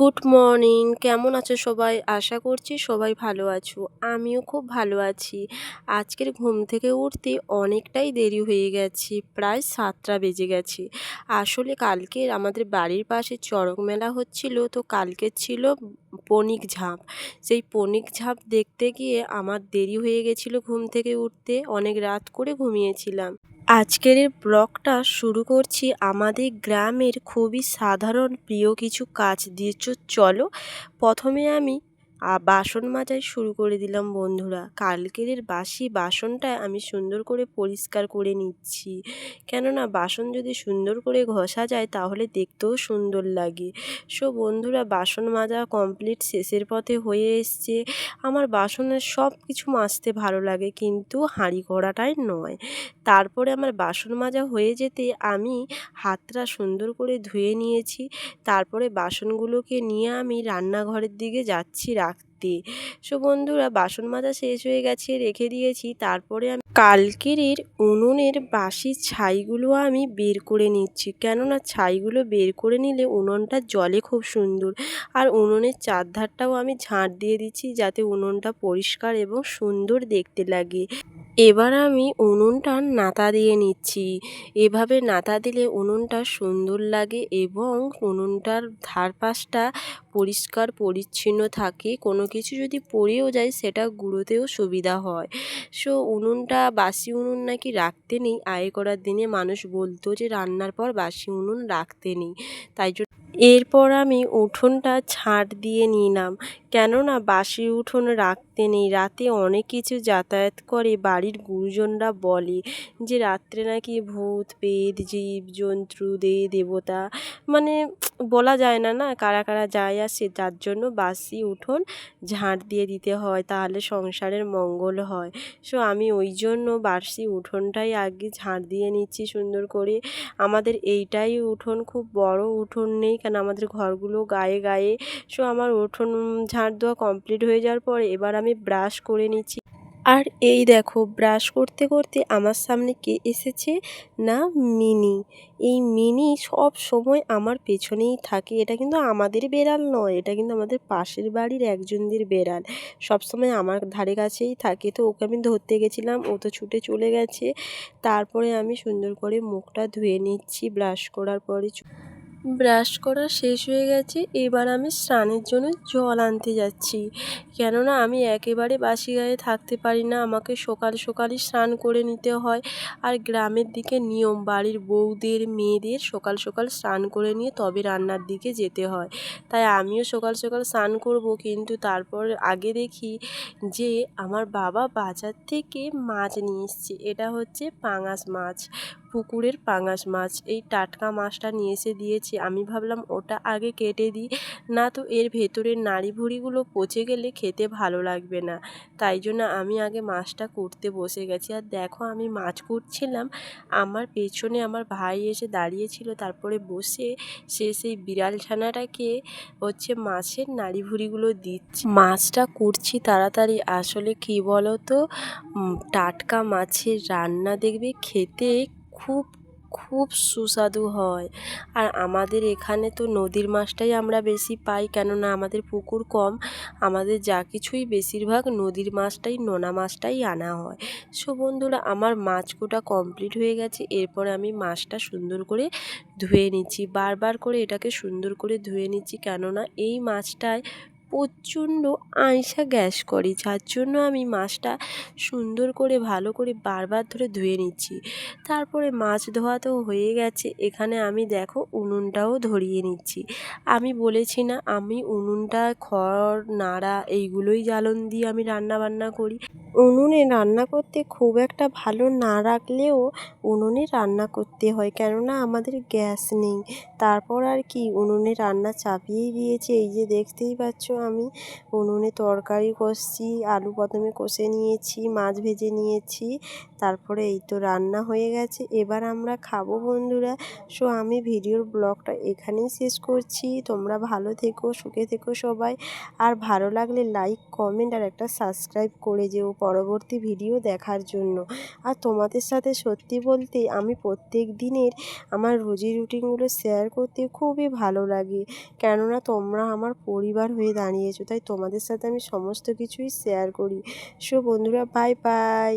Good morning, কেমন আছো সবাই? আশা করছি সবাই ভালো আছো। আমিও খুব ভালো আছি। আজকের ঘুম থেকে উঠতে অনেকটাই দেরি হয়ে গেছে, প্রায় 7টা বেজে গেছে। আসলে কালকে আমাদের বাড়ির পাশে চড়ক মেলা হচ্ছিল, তো কালকে ছিল পণিক ঝাঁপ। সেই পণিক ঝাঁপ দেখতে গিয়ে আমার দেরি হয়ে গেছিলো ঘুম থেকে উঠতে, অনেক রাত করে ঘুমিয়েছিলাম। আজকের এই ব্লগটা শুরু করছি আমাদের গ্রামের খুবই সাধারণ প্রিয় কিছু কাজ দিয়ে। চলো প্রথমে আমি বাসন মাজাই শুরু করে দিলাম বন্ধুরা। কালকের বাসি বাসনটা আমি সুন্দর করে পরিষ্কার করে নিচ্ছি, কেননা বাসন যদি সুন্দর করে ঘষা যায় তাহলে দেখতেও সুন্দর লাগে। সো বন্ধুরা, বাসন মাজা কমপ্লিট, শেষের পথে হয়ে এসছে। আমার বাসনের সব কিছু মাজতে ভালো লাগে, কিন্তু হাঁড়ি কড়াটাই নয়। তারপরে আমার বাসন মাজা হয়ে যেতে আমি হাতটা সুন্দর করে ধুয়ে নিয়েছি। তারপরে বাসনগুলোকে নিয়ে আমি রান্নাঘরের দিকে যাচ্ছি রাখতে। সো বন্ধুরা, বাসন মাজা শেষ হয়ে গেছে, রেখে দিয়েছি। তারপরে আমি কালকের উনুনের বাসি ছাইগুলো আমি বের করে নিচ্ছি, কেননা ছাইগুলো বের করে নিলে উনুনটা জ্বলে খুব সুন্দর। আর উনুনের চারধারটাও আমি ঝাঁট দিয়ে দিচ্ছি, যাতে উনুনটা পরিষ্কার এবং সুন্দর দেখতে লাগে। এবার আমি উনুনটা নাতা দিয়ে নিচ্ছি। এভাবে নাতা দিলে উনুনটা সুন্দর লাগে এবং উনুনটার ধারপাশটা পরিষ্কার পরিচ্ছন্ন থাকে। কোনো কিছু যদি পড়েও যায় সেটা গুঁড়োতেও সুবিধা হয়। সো উনুনটা, বাসি উনুন নাকি রাখতে নেই। আগে করার দিনে মানুষ বলতো যে রান্নার পর বাসি উনুন রাখতে নেই, তাই জন্য এরপর আমি উঠোনটা ঝাঁট দিয়ে নিলাম, কেননা বাসি উঠোন রাখতে নেই। রাতে অনেক কিছু যাতায়াত করে, বাড়ির গুরুজনরা বলে যে রাত্রে নাকি ভূত প্রেত জীবজন্তু দেবতা, মানে বলা যায় না না কারা কারা যায় আসে, যার জন্য বাসি উঠোন ঝাঁট দিয়ে দিতে হয়, তাহলে সংসারের মঙ্গল হয়। সো আমি ওই জন্য বাসি উঠোনটাই আগে ঝাঁট দিয়ে নিচ্ছি সুন্দর করে। আমাদের এইটাই উঠোন, খুব বড় উঠোন নেই, কেন আমাদের ঘরগুলো গায়ে গায়ে। সো আমার উঠোন ঝাঁট দেওয়া কমপ্লিট হয়ে যাওয়ার পরে এবার আমি ব্রাশ করে নিচ্ছি। আর এই দেখো, ব্রাশ করতে করতে আমার সামনে কে এসেছে না, মিনি। এই মিনি সব সময় আমার পেছনেই থাকে। এটা কিন্তু আমাদের বেড়াল নয়, এটা কিন্তু আমাদের পাশের বাড়ির একজনদের বেড়াল। সবসময় আমার ধারে কাছেই থাকে। তো ওকে আমি ধরতে গেছিলাম, ও তো ছুটে চলে গেছে। তারপরে আমি সুন্দর করে মুখটা ধুয়ে নিচ্ছি ব্রাশ করার পরে। ব্রাশ করা শেষ হয়ে গেছে, এবার আমি স্নানের জন্য জল আনতে যাচ্ছি, কেননা আমি একেবারে বাসি গায়ে থাকতে পারি না। আমাকে সকাল সকালই স্নান করে নিতে হয়। আর গ্রামের দিকে নিয়ম, বাড়ির বউদের মেয়েদের সকাল সকাল স্নান করে নিয়ে তবে রান্নার দিকে যেতে হয়। তাই আমিও সকাল সকাল স্নান করব, কিন্তু তারপর আগে দেখি যে আমার বাবা বাজার থেকে মাছ নিয়ে এসছে। এটা হচ্ছে পাঙাশ মাছ, পুকুরের পাঙাশ মাছ। এই টাটকা মাছটা নিয়ে এসে দিয়েছে। আমি ভাবলাম ওটা আগে কেটে দিই, না তো এর ভেতরের নাড়ি ভুড়িগুলো পচে গেলে খেতে ভালো লাগবে না। তাই জন্য আমি আগে মাছটা কুটতে বসে গেছি। আর দেখো, আমি মাছ কুটছিলাম, আমার পেছনে আমার ভাই এসে দাঁড়িয়েছিল। তারপরে বসে সে সেই বিড়াল ছানাটাকে হচ্ছে মাছের নাড়ি ভুড়িগুলো দিচ্ছে। মাছটা কুটছি তাড়াতাড়ি। আসলে কি বলো তো, টাটকা মাছের রান্না দেখবে খেতে খুব খুব সুস্বাদু হয়। আর আমাদের এখানে তো নদীর মাছটাই আমরা বেশি পাই, কেননা আমাদের পুকুর কম। আমাদের যা কিছুই বেশিরভাগ নদীর মাছটাই, নোনা মাছটাই আনা হয়। সো বন্ধুরা, আমার মাছ কোটা কমপ্লিট হয়ে গেছে। এরপরে আমি মাছটা সুন্দর করে ধুয়ে নিচ্ছি, বারবার করে এটাকে সুন্দর করে ধুয়ে নিচ্ছি, কেননা এই মাছটায় প্রচণ্ড আইসা গ্যাস করে, যার জন্য আমি মাছটা সুন্দর করে ভালো করে বারবার ধরে ধুয়ে নিচ্ছি। তারপরে মাছ ধোয়া তো হয়ে গেছে, এখানে আমি দেখো উনুনটাও ধরিয়ে নিচ্ছি। আমি বলেছি না, আমি উনুনটা খড় নাড়া এইগুলোই জ্বালন দিয়ে আমি রান্না বান্না করি। উনুনে রান্না করতে খুব একটা ভালো না রাখলেও উনুনে রান্না করতে হয়, কেননা আমাদের গ্যাস নেই। তারপর আর কি, উনুনে রান্না চাপিয়েই দিয়েছি। এই যে দেখতেই পাচ্ছ আমি উনুনে তরকারি কষছি। আলু প্রথমে কষে নিয়েছি, মাছ ভেজে নিয়েছি, তারপরে এই তো রান্না হয়ে গেছে। এবার আমরা খাবো বন্ধুরা। সো আমি ভিডিওর ব্লগটা এখানেই শেষ করছি। তোমরা ভালো থেকো, সুখে থেকো সবাই। আর ভালো লাগলে লাইক, কমেন্ট আর একটা সাবস্ক্রাইব করে যেও পরবর্তী ভিডিও দেখার জন্য। আর তোমাদের সাথে সত্যি বলতে আমি প্রত্যেক দিনের আমার রুজি রুটিনগুলো শেয়ার করতে খুবই ভালো লাগে, কেননা তোমরা আমার পরিবার হয়ে দাঁড়িয়েছো, তাই তোমাদের সাথে আমি সমস্ত কিছুই শেয়ার করি। সো বন্ধুরা, বাই বাই।